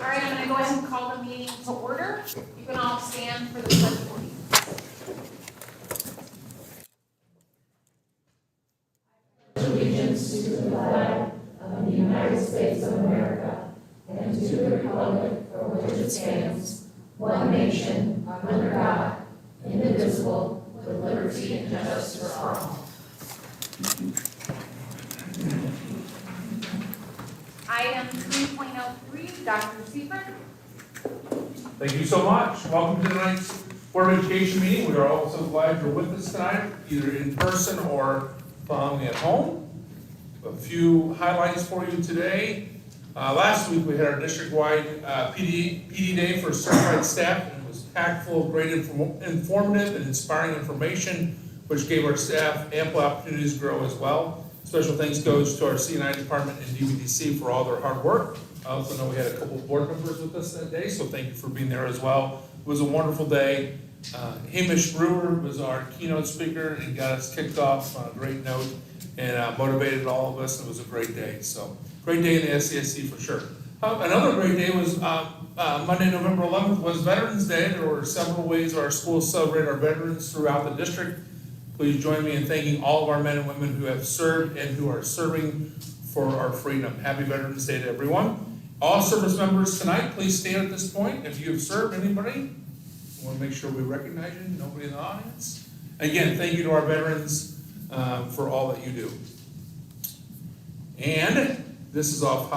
All right, I'm going to go ahead and call the meeting to order. You can all stand for the pledge of allegiance. Allegiance to the flag of the United States of America and to the republic for which it stands, one nation, under God, indivisible, with liberty and justice for all. Item 3.03, Dr. Seifert. Thank you so much. Welcome to tonight's Board of Education meeting. We are all so glad you're with us tonight, either in person or from at home. A few highlights for you today. Last week we had our district-wide PD Day for certified staff, and it was packed full of great informative and inspiring information, which gave our staff ample opportunities to grow as well. Special thanks goes to our C&I department and DVDC for all their hard work. I also know we had a couple of board members with us that day, so thank you for being there as well. It was a wonderful day. Hamish Brewer was our keynote speaker and got us kicked off on a great note and motivated all of us. It was a great day. So great day in the SCSD for sure. Another great day was Monday, November 11th was Veterans Day. There were several ways our schools celebrate our veterans throughout the district. Please join me in thanking all of our men and women who have served and who are serving for our freedom. Happy Veterans Day to everyone. All service members tonight, please stand at this point. If you have served anybody, I want to make sure we recognize you. Nobody in the audience. Again, thank you to our veterans for all that you do. And this is off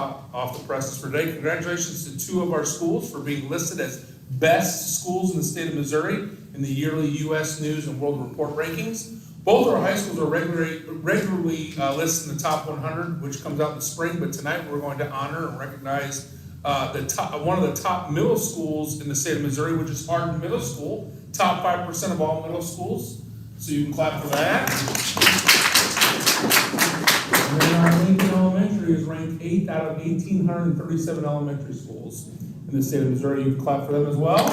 the presses for today. Congratulations to two of our schools for being listed as best schools in the state of Missouri in the yearly U.S. News and World Report rankings. Both our high schools are regularly listed in the top 100, which comes out in the spring. But tonight we're going to honor and recognize one of the top middle schools in the state of Missouri, which is Hardin Middle School. Top 5% of all middle schools. So you can clap for that. And then our Lincoln Elementary is ranked 8th out of 1,837 elementary schools in the state of Missouri. You can clap for them as well.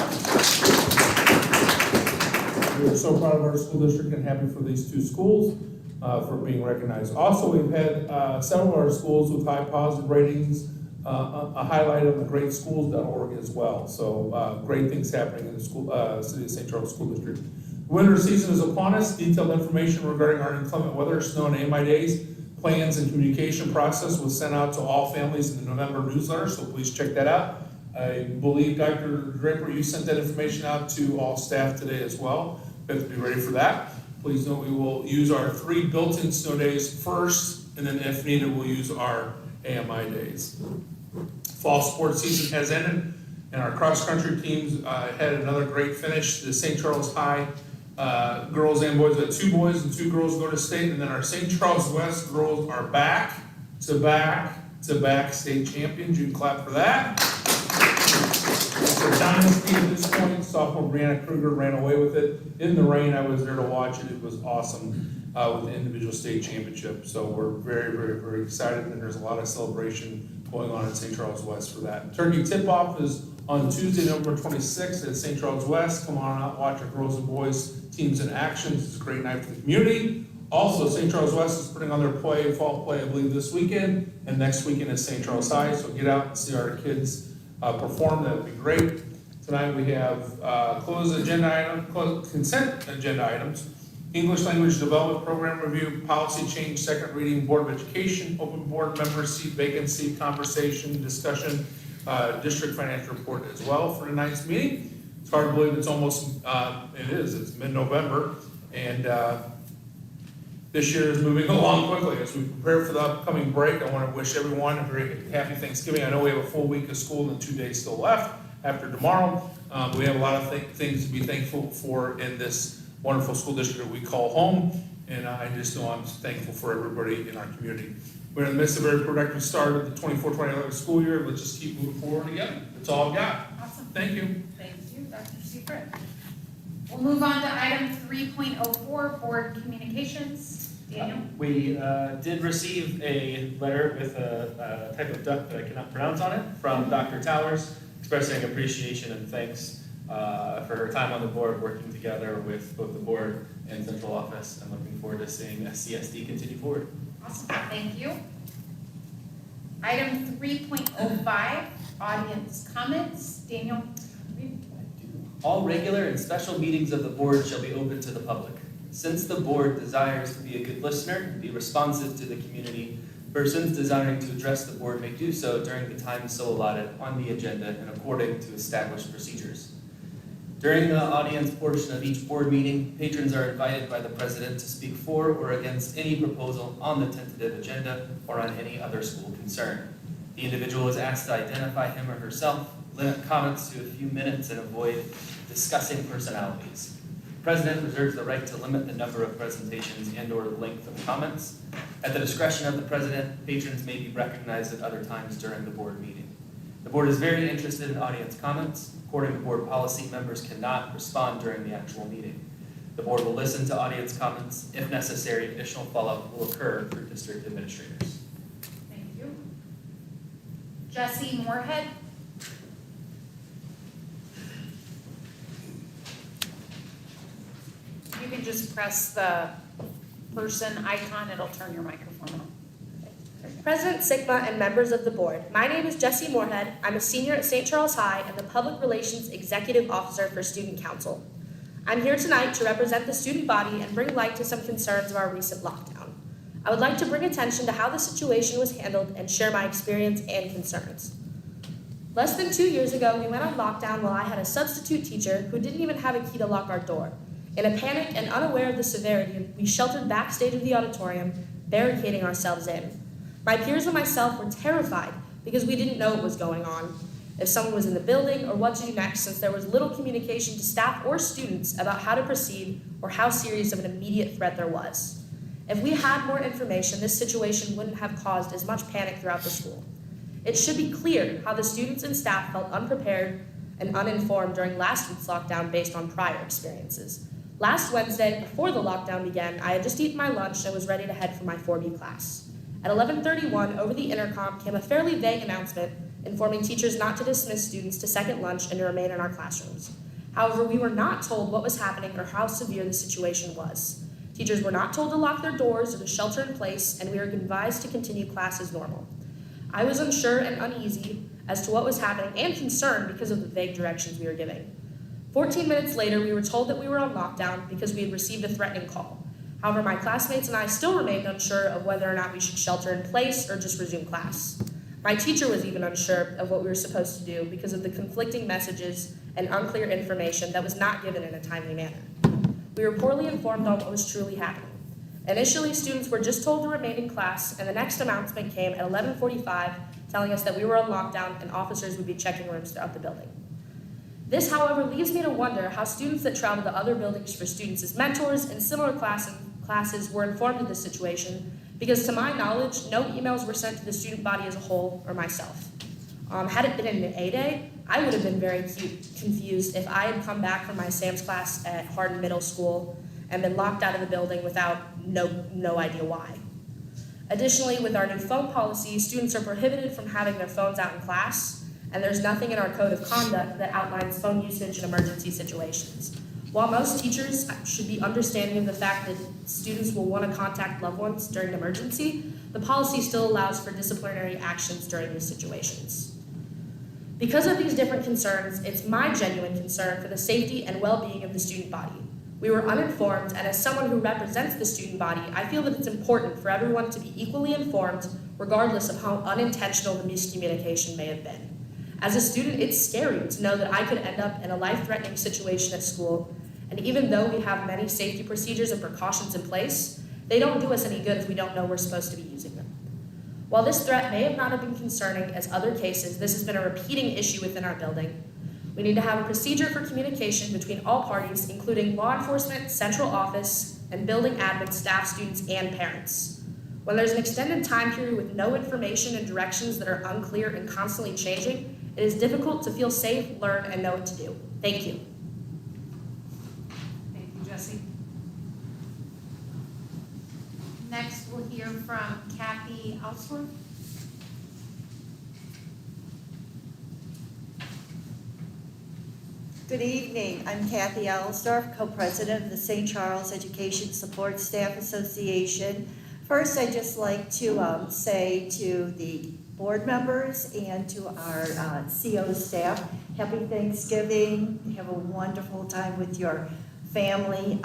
We are so proud of our school district and happy for these two schools for being recognized. Also, we've had several of our schools with high positive ratings, a highlight on the greatschools.org as well. So great things happening in the school, City of St. Charles School District. Winter season is upon us. Detailed information regarding our inclement weather, snow, and AMI days, plans, and communication process was sent out to all families in the November newsletter, so please check that out. I believe, Dr. Draper, you sent that information out to all staff today as well. We have to be ready for that. Please note we will use our 3 built-in snow days first, and then if needed, we'll use our AMI days. Fall sports season has ended, and our cross-country teams had another great finish. The St. Charles High girls and boys, 2 boys and 2 girls go to state, and then our St. Charles West girls are back-to-back state champions. You can clap for that. It's a dynasty at this point. Sophomore Brianna Kruger ran away with it. In the rain, I was there to watch it. It was awesome with the individual state championship. So we're very, very, very excited, and there's a lot of celebration going on at St. Charles West for that. Turkey tip-off is on Tuesday, November 26th at St. Charles West. Come on out, watch our girls and boys teams in action. It's a great night for the community. Also, St. Charles West is putting on their fall play, I believe, this weekend, and next weekend is St. Charles High. So get out and see our kids perform. That would be great. Tonight we have consent agenda items, English language development program review, policy change, second reading, Board of Education, open board member seat vacancy, conversation, discussion, district financial report as well for tonight's meeting. It's hard to believe it's almost, it's mid-November, and this year is moving along quickly. As we prepare for the upcoming break, I want to wish everyone a very happy Thanksgiving. I know we have a full week of school and 2 days still left. after tomorrow. We have a lot of things to be thankful for in this wonderful school district that we call home, and I just know I'm thankful for everybody in our community. We're in the midst of a very productive start of the 24-25 school year. Let's just keep moving forward together. That's all I've got. Awesome. Thank you. Thank you, Dr. Secret. We'll move on to item 3.04, board communications. Daniel? We did receive a letter with a type of duck that I cannot pronounce on it from Dr. Towers, expressing appreciation and thanks for her time on the board, working together with both the board and central office, and looking forward to seeing SCSD continue forward. Awesome, thank you. Item 3.05, audience comments. Daniel? All regular and special meetings of the board shall be open to the public. Since the board desires to be a good listener and be responsive to the community, persons desiring to address the board may do so during the time so allotted on the agenda and according to established procedures. During the audience portion of each board meeting, patrons are invited by the president to speak for or against any proposal on the tentative agenda or on any other school concern. The individual is asked to identify him or herself, limit comments to a few minutes, and avoid discussing personalities. The president reserves the right to limit the number of presentations and/or length of comments. At the discretion of the president, patrons may be recognized at other times during the board meeting. The board is very interested in audience comments. According to board policy, members cannot respond during the actual meeting. The board will listen to audience comments. If necessary, additional follow-up will occur for district administrators. Thank you. Jesse Moorhead? You can just press the person icon, it'll turn your microphone on. President Sigma and members of the board, my name is Jesse Moorhead. I'm a senior at St. Charles High and the Public Relations Executive Officer for Student Council. I'm here tonight to represent the student body and bring light to some concerns of our recent lockdown. I would like to bring attention to how the situation was handled and share my experience and concerns. Less than 2 years ago, we went on lockdown while I had a substitute teacher who didn't even have a key to lock our door. In a panic and unaware of the severity, we sheltered backstage of the auditorium, barricading ourselves in. My peers and myself were terrified because we didn't know what was going on, if someone was in the building or what to do next, since there was little communication to staff or students about how to proceed or how serious of an immediate threat there was. If we had more information, this situation wouldn't have caused as much panic throughout the school. It should be clear how the students and staff felt unprepared and uninformed during last week's lockdown based on prior experiences. Last Wednesday, before the lockdown began, I had just eaten my lunch and was ready to head for my 4B class. At 11:31, over the intercom came a fairly vague announcement informing teachers not to dismiss students to second lunch and to remain in our classrooms. However, we were not told what was happening or how severe the situation was. Teachers were not told to lock their doors or to shelter in place, and we were advised to continue class as normal. I was unsure and uneasy as to what was happening and concerned because of the vague directions we were giving. 14 minutes later, we were told that we were on lockdown because we had received a threatening call. However, my classmates and I still remained unsure of whether or not we should shelter in place or just resume class. My teacher was even unsure of what we were supposed to do because of the conflicting messages and unclear information that was not given in a timely manner. We were poorly informed on what was truly happening. Initially, students were just told to remain in class, and the next announcement came at 11:45, telling us that we were on lockdown and officers would be checking rooms throughout the building. This, however, leaves me to wonder how students that travel to other buildings for students as mentors in similar classes were informed of this situation, because to my knowledge, no emails were sent to the student body as a whole or myself. Had it been an A day, I would have been very confused if I had come back from my SAMS class at Hardin Middle School and been locked out of the building without no idea why. Additionally, with our new phone policy, students are prohibited from having their phones out in class, and there's nothing in our code of conduct that outlines phone usage in emergency situations. While most teachers should be understanding of the fact that students will want to contact loved ones during an emergency, the policy still allows for disciplinary actions during these situations. Because of these different concerns, it's my genuine concern for the safety and well-being of the student body. We were uninformed, and as someone who represents the student body, I feel that it's important for everyone to be equally informed, regardless of how unintentional the miscommunication may have been. As a student, it's scary to know that I could end up in a life-threatening situation at school, and even though we have many safety procedures and precautions in place, they don't do us any good if we don't know we're supposed to be using them. While this threat may have not have been concerning as other cases, this has been a repeating issue within our building. We need to have a procedure for communication between all parties, including law enforcement, central office, and building admin, staff, students, and parents. When there's an extended time period with no information and directions that are unclear and constantly changing, it is difficult to feel safe, learn, and know what to do. Thank you. Thank you, Jesse. Next, we'll hear from Kathy Ellsworth. Good evening. I'm Kathy Ellsworth, co-president of the St. Charles Education Support Staff Association. First, I'd just like to say to the board members and to our CO staff, happy Thanksgiving. Have a wonderful time with your family.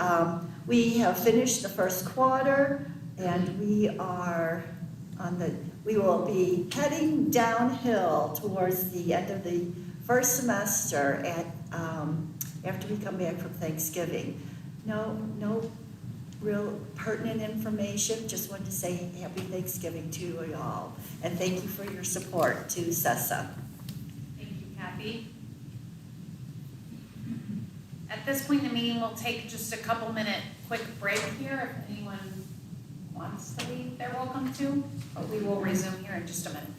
We have finished the first quarter, and we will be heading downhill towards the end of the first semester after we come back from Thanksgiving. No real pertinent information, just wanted to say happy Thanksgiving to you all. And thank you for your support to CESA. Thank you, Kathy. At this point in the meeting, we'll take just a couple minute quick break here. If anyone wants to leave, they're welcome to, but we will resume here in just a minute.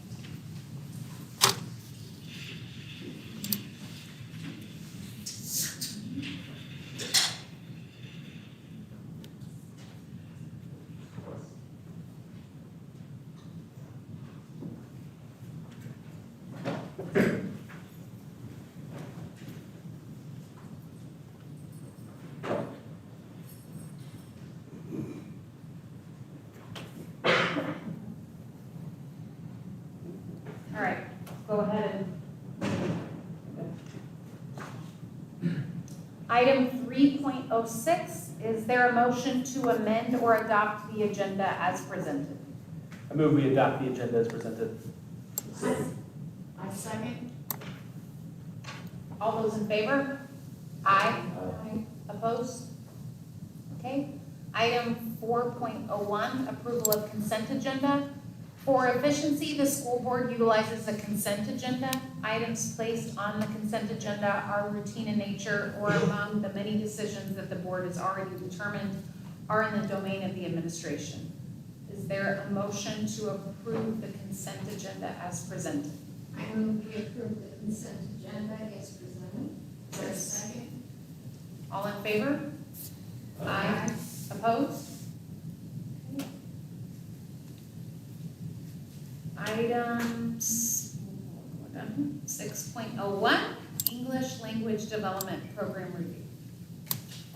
All right, go ahead and. Item 3.06, is there a motion to amend or adopt the agenda as presented? I move we adopt the agenda as presented. I second. All those in favor? Aye. Opposed? Okay. Item 4.01, approval of consent agenda. For efficiency, the school board utilizes a consent agenda. Items placed on the consent agenda are routine in nature or among the many decisions that the board has already determined are in the domain of the administration. Is there a motion to approve the consent agenda as presented? I move we approve the consent agenda as presented. Is there a second? All in favor? Aye. Opposed? Item 6.01, English Language Development Program Review.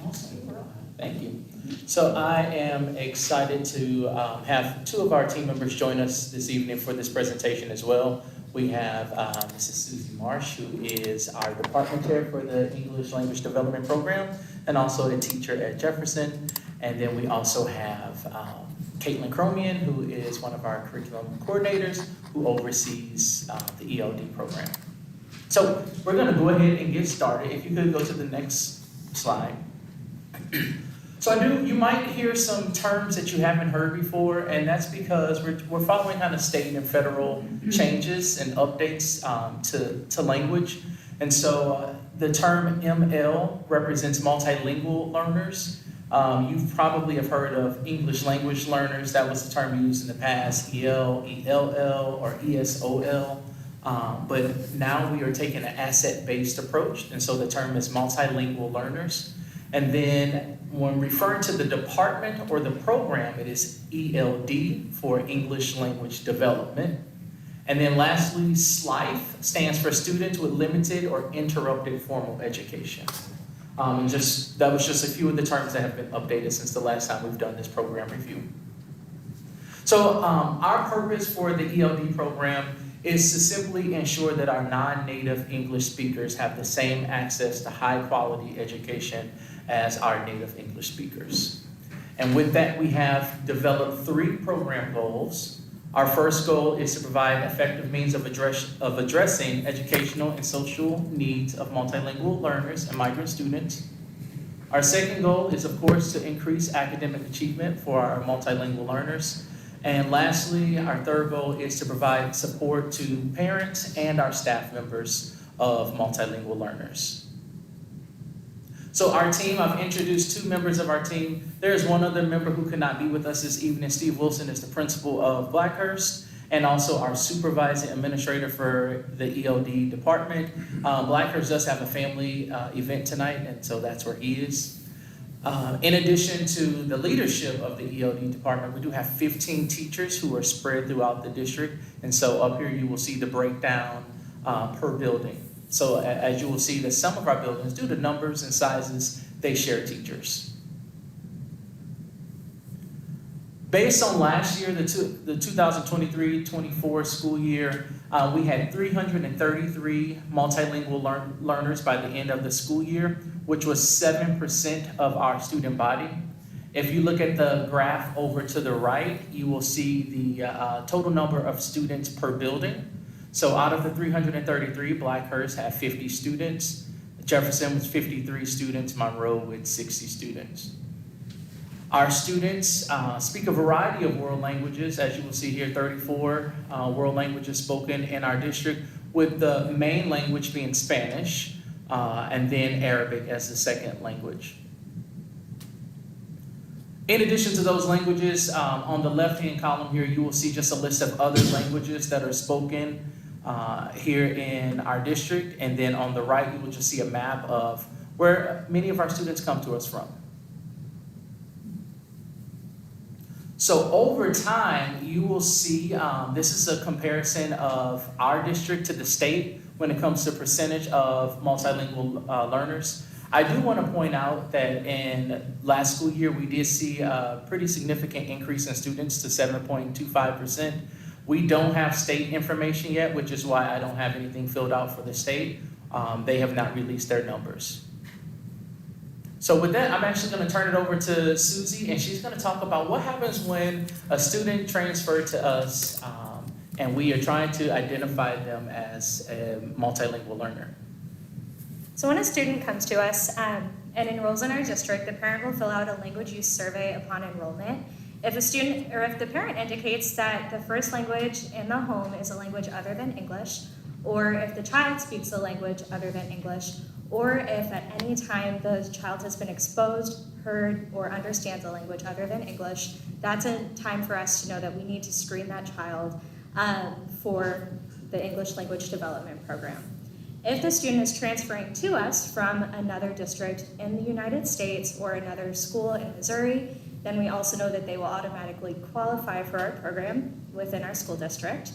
Awesome. Thank you. So I am excited to have two of our team members join us this evening for this presentation as well. We have Mrs. Susie Marsh, who is our department chair for the English Language Development Program and also a teacher at Jefferson. And then we also have Caitlin Cromian, who is one of our curriculum coordinators who oversees the ELD program. So we're going to go ahead and get started. If you could go to the next slide. So you might hear some terms that you haven't heard before, and that's because we're following kind of state and federal changes and updates to language. And so the term ML represents multilingual learners. You probably have heard of English language learners. That was the term used in the past, EL, ELL, or ESOL. But now we are taking an asset-based approach, and so the term is multilingual learners. And then when referring to the department or the program, it is ELD for English Language Development. And then lastly, SLIFE stands for Students with Limited or Interrupted Formal Education. That was just a few of the terms that have been updated since the last time we've done this program review. So our purpose for the ELD program is to simply ensure that our non-native English speakers have the same access to high-quality education as our native English speakers. And with that, we have developed 3 program goals. Our first goal is to provide effective means of addressing educational and social needs of multilingual learners and migrant students. Our second goal is, of course, to increase academic achievement for our multilingual learners. And lastly, our third goal is to provide support to parents and our staff members of multilingual learners. So our team, I've introduced 2 members of our team. There's one other member who could not be with us this evening. Steve Wilson is the principal of Blackhurst and also our supervising administrator for the EOD department. Blackhurst does have a family event tonight, and so that's where he is. In addition to the leadership of the EOD department, we do have 15 teachers who are spread throughout the district. And so up here you will see the breakdown per building. So as you will see that some of our buildings, due to numbers and sizes, they share teachers. Based on last year, the 2023-24 school year, we had 333 multilingual learners by the end of the school year, which was 7% of our student body. If you look at the graph over to the right, you will see the total number of students per building. So out of the 333, Blackhurst had 50 students, Jefferson was 53 students, Monroe with 60 students. Our students speak a variety of world languages. As you will see here, 34 world languages spoken in our district, with the main language being Spanish, and then Arabic as the second language. In addition to those languages, on the left-hand column here, you will see just a list of other languages that are spoken here in our district. And then on the right, you will just see a map of where many of our students come to us from. So over time, you will see, this is a comparison of our district to the state when it comes to percentage of multilingual learners. I do want to point out that in last school year, we did see a pretty significant increase in students to 7.25%. We don't have state information yet, which is why I don't have anything filled out for the state. They have not released their numbers. So with that, I'm actually going to turn it over to Susie, and she's going to talk about what happens when a student transfers to us and we are trying to identify them as a multilingual learner. So when a student comes to us and enrolls in our district, the parent will fill out a language use survey upon enrollment. If a student or if the parent indicates that the first language in the home is a language other than English, or if the child speaks a language other than English, or if at any time the child has been exposed, heard, or understands a language other than English, that's a time for us to know that we need to screen that child for the English language development program. If the student is transferring to us from another district in the United States or another school in Missouri, then we also know that they will automatically qualify for our program within our school district.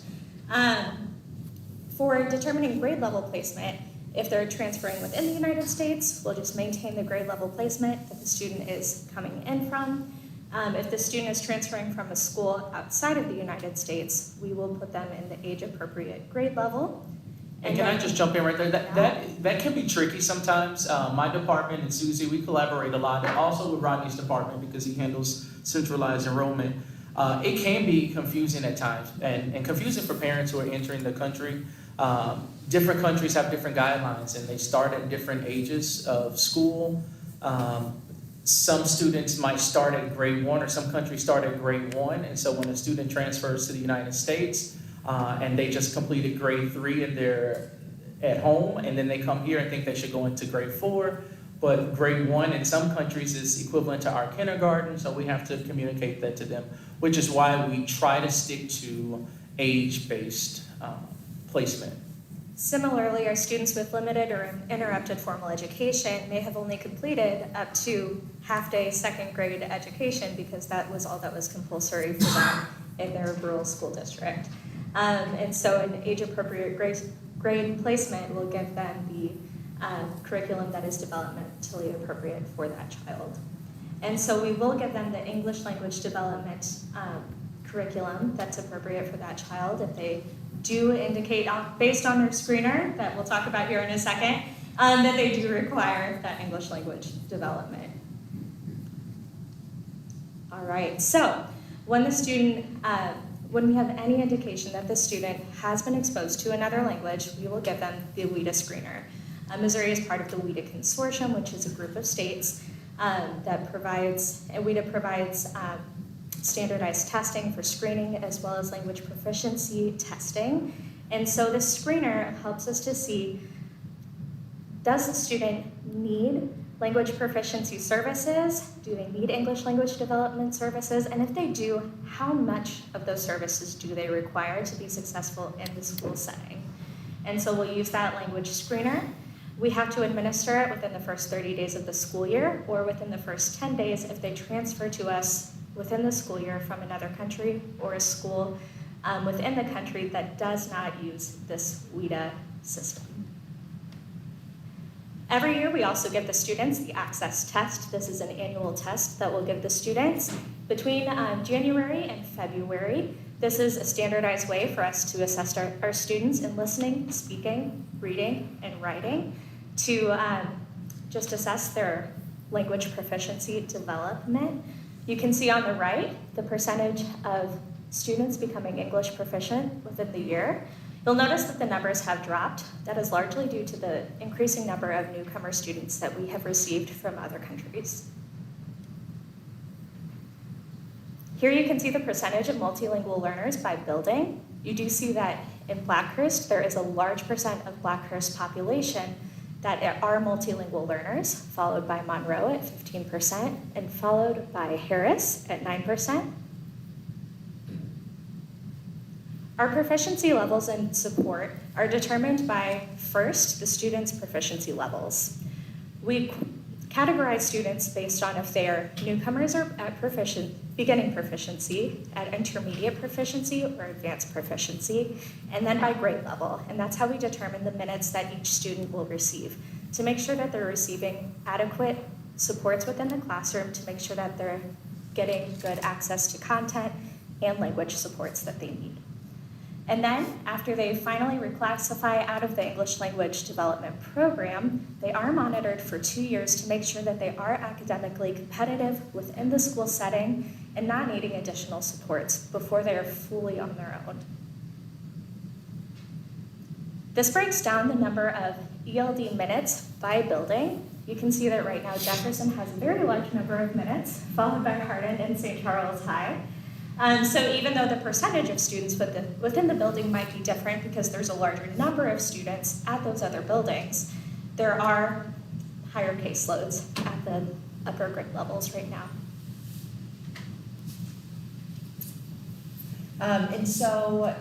For determining grade level placement, if they're transferring within the United States, we'll just maintain the grade level placement that the student is coming in from. If the student is transferring from a school outside of the United States, we will put them in the age-appropriate grade level. And can I just jump in right there? That can be tricky sometimes. My department and Susie, we collaborate a lot, and also with Rodney's department because he handles centralized enrollment. It can be confusing at times, and confusing for parents who are entering the country. Different countries have different guidelines, and they start at different ages of school. Some students might start at grade 1, or some countries start at grade 1, and so when a student transfers to the United States, and they just completed grade 3 and they're at home, and then they come here and think they should go into grade 4, but grade 1 in some countries is equivalent to our kindergarten, so we have to communicate that to them, which is why we try to stick to age-based placement. Similarly, our students with limited or interrupted formal education may have only completed up to half-day second grade education because that was all that was compulsory for them in their rural school district. And so an age-appropriate grade placement will give them the curriculum that is developmentally appropriate for that child. And so we will give them the English language development curriculum that's appropriate for that child if they do indicate, based on their screener that we'll talk about here in a second, that they do require that English language development. All right, so when the student, when we have any indication that the student has been exposed to another language, we will give them the WIDA screener. Missouri is part of the WIDA Consortium, which is a group of states that provides, and WIDA provides standardized testing for screening as well as language proficiency testing. And so the screener helps us to see Does the student need language proficiency services? Do they need English language development services? And if they do, how much of those services do they require to be successful in the school setting? And so we'll use that language screener. We have to administer it within the first 30 days of the school year or within the first 10 days if they transfer to us within the school year from another country or a school within the country that does not use this WIDA system. Every year, we also give the students the access test. This is an annual test that we'll give the students between January and February. This is a standardized way for us to assess our students in listening, speaking, reading, and writing to just assess their language proficiency development. You can see on the right the percentage of students becoming English proficient within the year. You'll notice that the numbers have dropped. That is largely due to the increasing number of newcomer students that we have received from other countries. Here you can see the percentage of multilingual learners by building. You do see that in Blackhurst, there is a large percent of Blackhurst population that are multilingual learners, followed by Monroe at 15%, and followed by Harris at 9%. Our proficiency levels and support are determined by, first, the students' proficiency levels. We categorize students based on if they are newcomers or at beginning proficiency, at intermediate proficiency, or advanced proficiency, and then by grade level. And that's how we determine the minutes that each student will receive, to make sure that they're receiving adequate supports within the classroom, to make sure that they're getting good access to content and language supports that they need. And then, after they finally reclassify out of the English language development program, they are monitored for 2 years to make sure that they are academically competitive within the school setting and not needing additional supports before they are fully on their own. This breaks down the number of ELD minutes by building. You can see that right now Jefferson has a very large number of minutes, followed by Hardin and St. Charles High. So even though the percentage of students within the building might be different because there's a larger number of students at those other buildings, there are higher caseloads at the upper grade levels right now. And so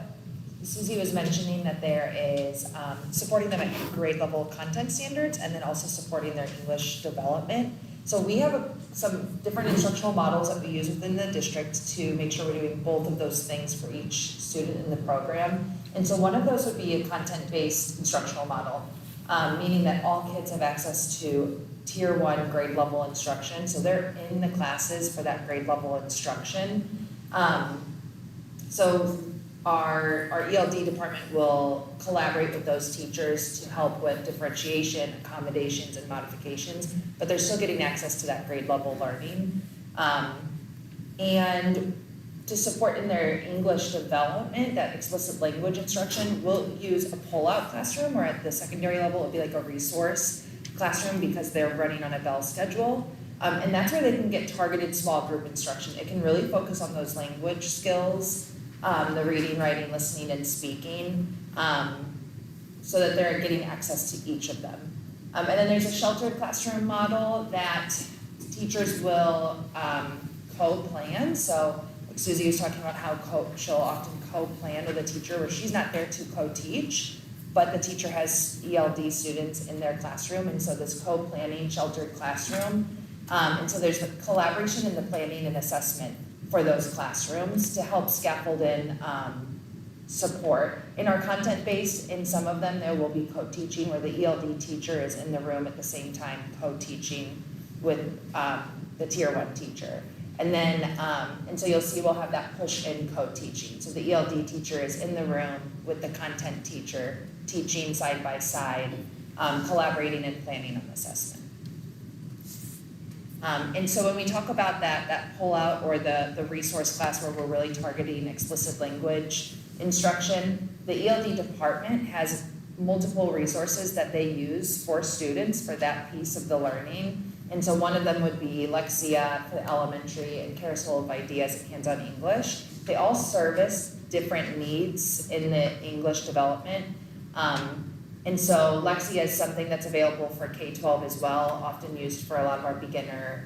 Susie was mentioning that there is supporting them at grade level content standards and then also supporting their English development. So we have some different instructional models that we use within the district to make sure we're doing both of those things for each student in the program. And so one of those would be a content-based instructional model, meaning that all kids have access to tier 1 grade level instruction. So they're in the classes for that grade level instruction. So our ELD department will collaborate with those teachers to help with differentiation, accommodations, and modifications, but they're still getting access to that grade level learning. And to support in their English development, that explicit language instruction, we'll use a pull-out classroom, or at the secondary level, it'll be like a resource classroom because they're running on a bell schedule. And that's where they can get targeted small group instruction. It can really focus on those language skills, the reading, writing, listening, and speaking, so that they're getting access to each of them. And then there's a sheltered classroom model that teachers will co-plan. So like Susie was talking about how she'll often co-plan with a teacher where she's not there to co-teach, but the teacher has ELD students in their classroom, and so this co-planning sheltered classroom. And so there's the collaboration in the planning and assessment for those classrooms to help scaffold in support. In our content-based, in some of them, there will be co-teaching where the ELD teacher is in the room at the same time co-teaching with the tier 1 teacher. And then, and so you'll see we'll have that push-in co-teaching. So the ELD teacher is in the room with the content teacher, teaching side by side, collaborating and planning on assessment. And so when we talk about that pull-out or the resource class where we're really targeting explicit language instruction, the ELD department has multiple resources that they use for students for that piece of the learning. And so one of them would be Lexia for elementary and Carousel of Ideas and Hands-on English. They all service different needs in the English development. And so Lexia is something that's available for K-12 as well, often used for a lot of our beginner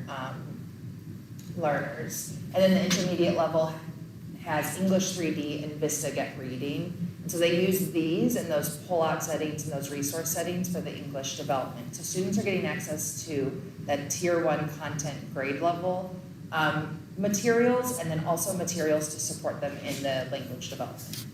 learners. And then the intermediate level has English 3D and Vista Get Reading. And so they use these in those pull-out settings and those resource settings for the English development. So students are getting access to that tier 1 content grade level materials, and then also materials to support them in the language development.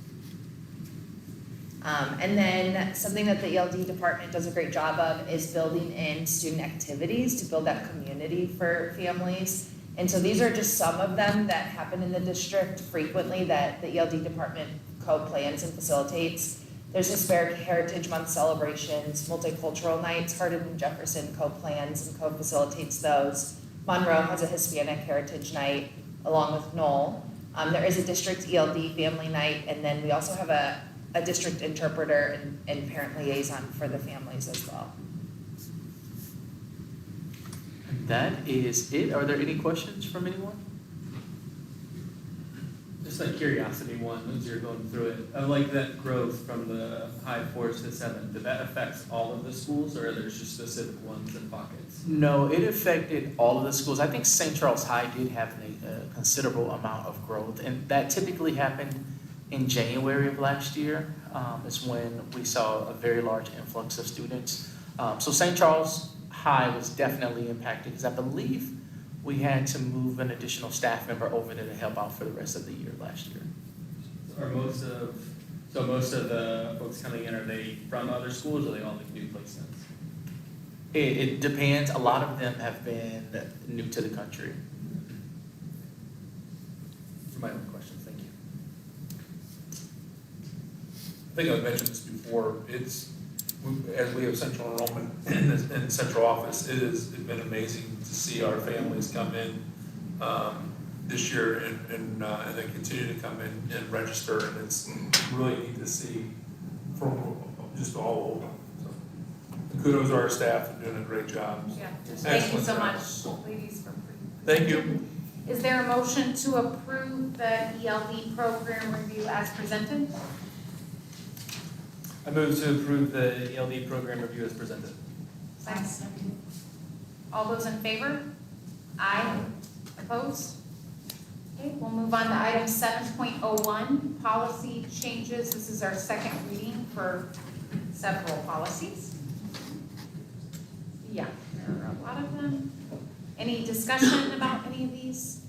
And then something that the ELD department does a great job of is building in student activities to build that community for families. And so these are just some of them that happen in the district frequently that the ELD department co-plans and facilitates. There's Hispanic Heritage Month celebrations, multicultural nights, Hardin and Jefferson co-plans and co-facilitates those. Monroe has a Hispanic Heritage Night along with Knoll. There is a district ELD family night, and then we also have a district interpreter and parent liaison for the families as well. That is it. Are there any questions from anyone? Just a curiosity one, as you're going through it. I like that growth from the high 4s to 7. Did that affect all of the schools, or are there just specific ones in pockets? No, it affected all of the schools. I think St. Charles High did have a considerable amount of growth, and that typically happened in January of last year. Is when we saw a very large influx of students. So St. Charles High was definitely impacted because I believe we had to move an additional staff member over there to help out for the rest of the year last year. Are most of the folks coming in, are they from other schools, or are they all like new placements? It depends. A lot of them have been new to the country. For my own questions, thank you. I think I've mentioned this before, as we have central enrollment in central office, it has been amazing to see our families come in this year and then continue to come in and register, and it's really neat to see from just all over. So, kudos to our staff for doing a great job. Yeah, thank you so Excellent much, job. ladies, for Thank you. Is there a motion to approve the ELD program review as presented? I move to approve the ELD program review as presented. Thanks. All those in favor? Aye. Opposed? Okay, we'll move on to item 7.01, policy changes. This is our second reading for several policies. Yeah, there are a lot of them. Any discussion about any of these?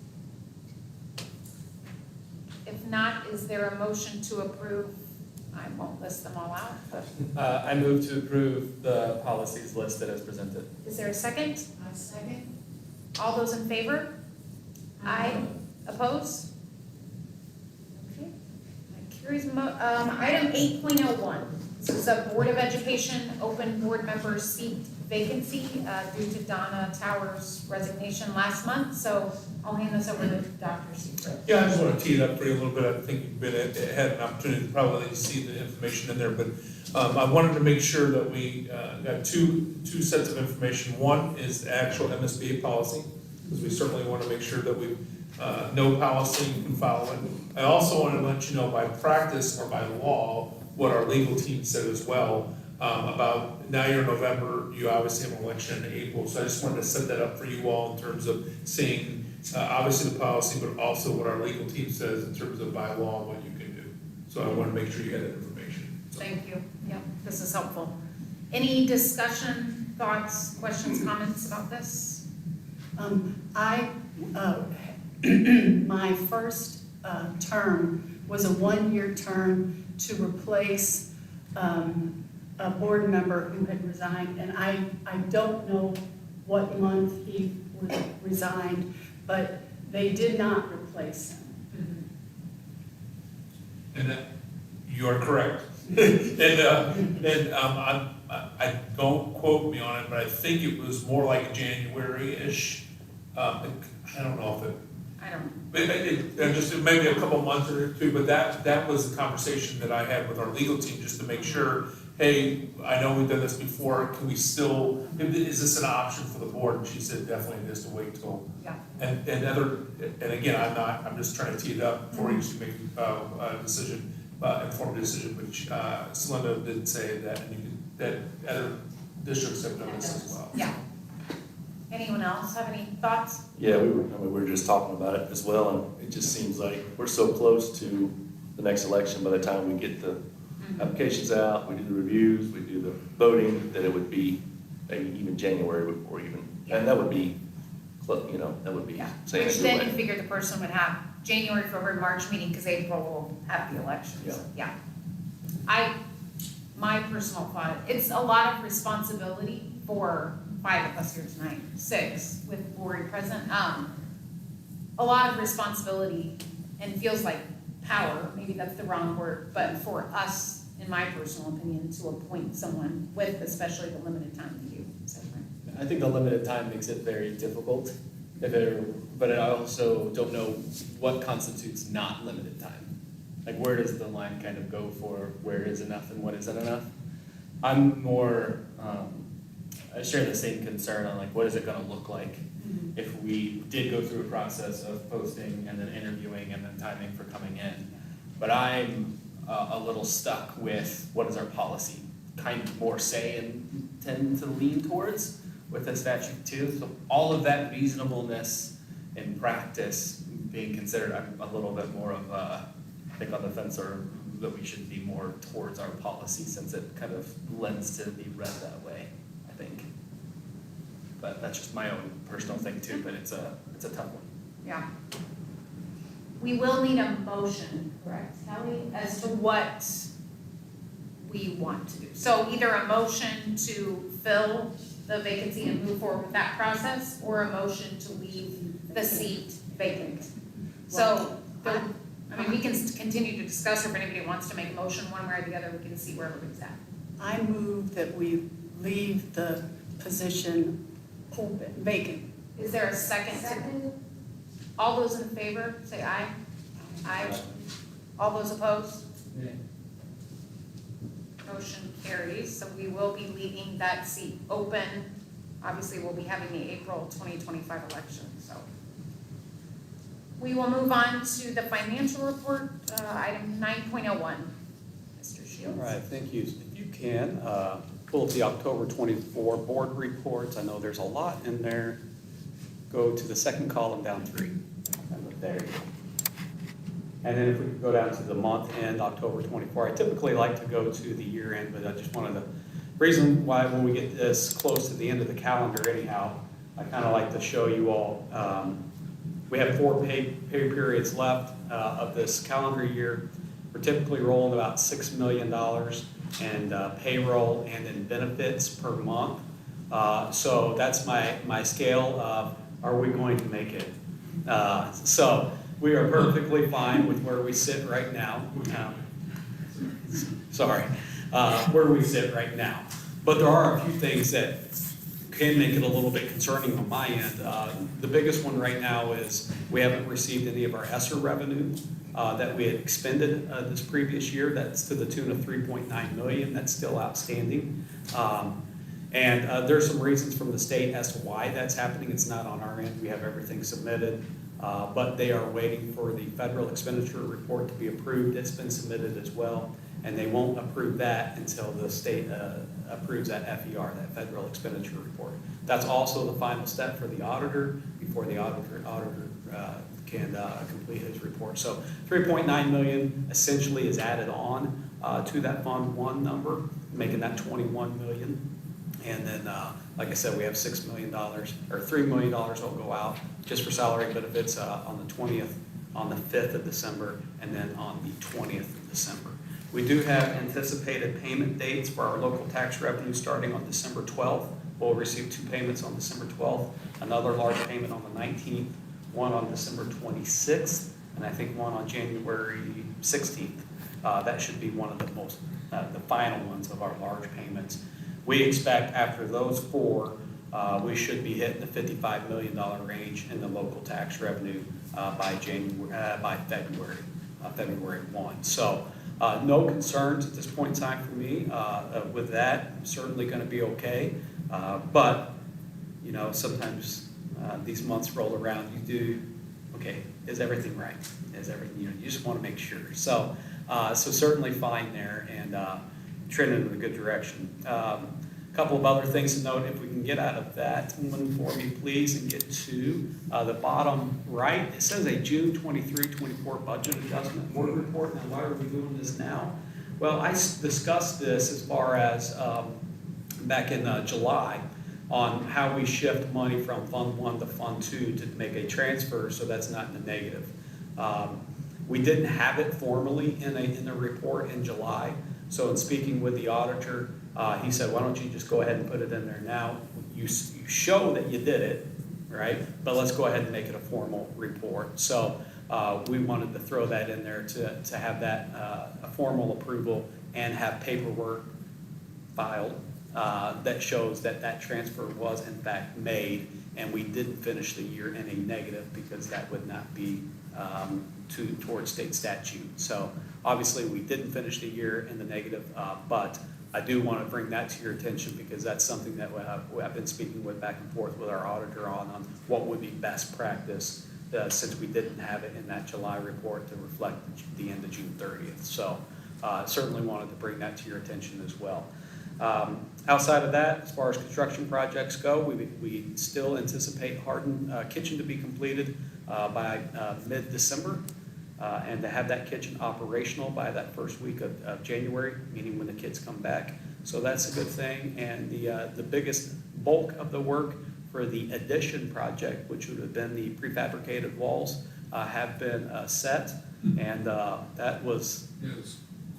If not, is there a motion to approve? I won't list them all out, but I move to approve the policies listed as presented. is there a second? A second. All those in favor? Aye. Opposed? Okay, that carries. Item 8.01, this is a Board of Education open board member seat vacancy due to Donna Towers' resignation last month, so I'll hand this over to Dr. Seifert. Yeah, I just want to tee it up for you a little bit. I think you've had an opportunity to probably see the information in there, but I wanted to make sure that we got two sets of information. One is the actual MSBA policy, because we certainly want to make sure that we know policy and can follow it. I also wanted to let you know by practice or by law what our legal team said as well about now you're in November, you obviously have an election in April, so I just wanted to set that up for you all in terms of seeing obviously the policy, but also what our legal team says in terms of by law what you can do. So I want to make sure you had that information. So. Thank you. Yeah, this is helpful. Any discussion, thoughts, questions, comments about this? My first term was a one-year term to replace a board member who had resigned, and I don't know what month he resigned, but they did not replace him. And you are correct. I don't quote me on it, but I think it was more like January-ish. I don't know if it. I don't. Just maybe a couple months or two, but that was the conversation that I had with our legal team just to make sure. Hey, I know we've done this before. Can we still? Is this an option for the board? And she said definitely it is to wait till. Yeah. And again, I'm just trying to tee it up before you should make a decision. informed decision, which Celinda did say that, that other districts have done this as well. Yeah. Anyone else have any thoughts? Yeah, we were just talking about it as well, and it just seems like we're so close to the next election. By the time we get the applications out, we do the reviews, we do the voting, that it would be maybe even January before even, and that would be, you know, that would be Yeah. saying Which it then your you way. figure the person would have January, February, March meeting, because April will have the elections. Yeah. My personal thought, it's a lot of responsibility for 5 of us here tonight, 6 with Lori present. A lot of responsibility and feels like power, maybe that's the wrong word, but for us, in my personal opinion, to appoint someone with especially the limited time to do. Is that right? I think the limited time makes it very difficult, but I also don't know what constitutes not limited time. Like, where does the line kind of go for where is enough and what isn't enough? I'm more, I share the same concern on like, what is it gonna look like if we did go through a process of posting and then interviewing and then timing for coming in. But I'm a little stuck with what is our policy, kind of more say and tend to lean towards with the statute too. So all of that reasonableness in practice being considered, I'm a little bit more of I think on the fence, or that we should be more towards our policy since it kind of lends to be read that way, I think. But that's just my own personal thing too, but it's a tough one. Yeah. We will need a motion, correct, Kelly, as to what we want to do. So either a motion to fill the vacancy and move forward with that process, or a motion to leave the seat vacant. So, I mean, we can continue to discuss, or if anybody wants to make a motion one way or the other, we can see where everybody's at. I move that we leave the position open, vacant. Is there a second? All those in favor, say aye. Aye. All those opposed? Motion carries, so we will be leaving that seat open. Obviously, we'll be having the April 2025 election, so. We will move on to the financial report, item 9.01. Mr. Shields. All right, thank you. If you can, pull up the October 24 board reports. I know there's a lot in there. Go to the second column down 3. There you go. And then if we could go down to the month end, October 24. I typically like to go to the year end, but I just wanted to, reason why when we get this close to the end of the calendar anyhow, I kind of like to show you all, we have 4 pay periods left of this calendar year. We're typically rolling about $6 million in payroll and in benefits per month. So that's my scale of, are we going to make it? So we are perfectly fine with where we sit right now. Where we sit right now. But there are a few things that can make it a little bit concerning on my end. The biggest one right now is we haven't received any of our ESSER revenue that we had expended this previous year. That's to the tune of $3.9 million. That's still outstanding. And there's some reasons from the state as to why that's happening. It's not on our end. We have everything submitted, but they are waiting for the federal expenditure report to be approved. It's been submitted as well, and they won't approve that until the state approves that FER, that federal expenditure report. That's also the final step for the auditor before the auditor can complete his report. So $3.9 million essentially is added on to that Fund 1 number, making that $21 million. And then, like I said, we have $6 million, or $3 million will go out just for salary benefits on the 20th, on the 5th of December, and then on the 20th of December. We do have anticipated payment dates for our local tax revenue starting on December 12th. We'll receive 2 payments on December 12th, another large payment on the 19th, one on December 26th, and I think one on January 16th. That should be one of the most, the final ones of our large payments. We expect after those 4, we should be hitting the $55 million range in the local tax revenue by February 1. So no concerns at this point in time for me with that. I'm certainly going to be okay. But, you know, sometimes these months roll around, you do, okay, is everything right? Is everything, you know, you just want to make sure. So So certainly fine there and trending in a good direction. Couple of other things to note, if we can get out of that one for me, please, and get to the bottom right. It says a June 23-24 budget adjustment board report. Now, why are we doing this now? Well, I discussed this as far as back in July on how we shift money from Fund 1 to Fund 2 to make a transfer so that's not in the negative. We didn't have it formally in a report in July, so in speaking with the auditor, he said, why don't you just go ahead and put it in there now? You show that you did it, right? But let's go ahead and make it a formal report. So we wanted to throw that in there to have that a formal approval and have paperwork filed that shows that that transfer was in fact made, and we didn't finish the year in a negative because that would not be towards state statute. So obviously we didn't finish the year in the negative, but I do want to bring that to your attention because that's something that I've been speaking with back and forth with our auditor on what would be best practice since we didn't have it in that July report to reflect the end of June 30th. So certainly wanted to bring that to your attention as well. Outside of that, as far as construction projects go, we still anticipate Hardin Kitchen to be completed by mid-December. And to have that kitchen operational by that first week of January, meaning when the kids come back. So that's a good thing. And the biggest bulk of the work for the addition project, which would have been the prefabricated walls, have been set. And that was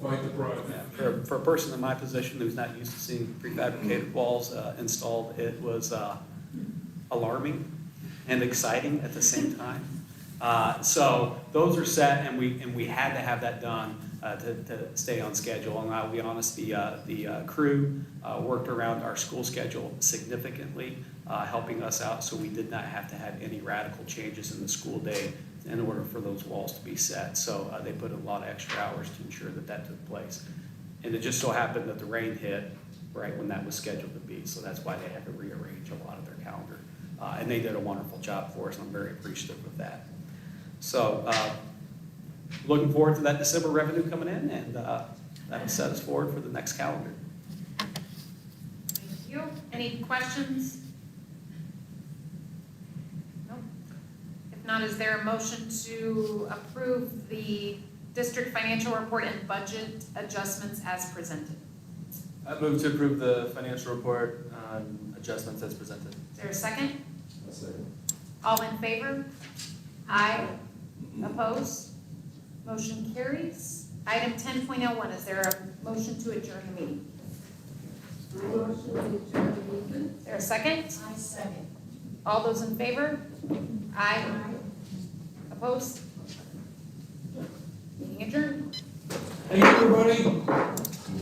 quite the project. for a person in my position who's not used to seeing prefabricated walls installed, it was alarming and exciting at the same time. So those are set, and we had to have that done to stay on schedule. And I'll be honest, the crew worked around our school schedule significantly, helping us out, so we did not have to have any radical changes in the school day in order for those walls to be set. So they put a lot of extra hours to ensure that that took place. And it just so happened that the rain hit right when that was scheduled to be, so that's why they had to rearrange a lot of their calendar. And they did a wonderful job for us, and I'm very appreciative of that. So looking forward to that December revenue coming in, and that'll set us forward for the next calendar. Thank you. Any questions? Nope. If not, is there a motion to approve the district financial report and budget adjustments as presented? I move to approve the financial report adjustments as presented. Is there a second? A second. All in favor? Aye. Opposed? Motion carries. Item 10.01, is there a motion to adjourn the meeting? Is there a second? I second. All those in favor? Aye. Opposed? Meeting adjourned. Thank you, everybody.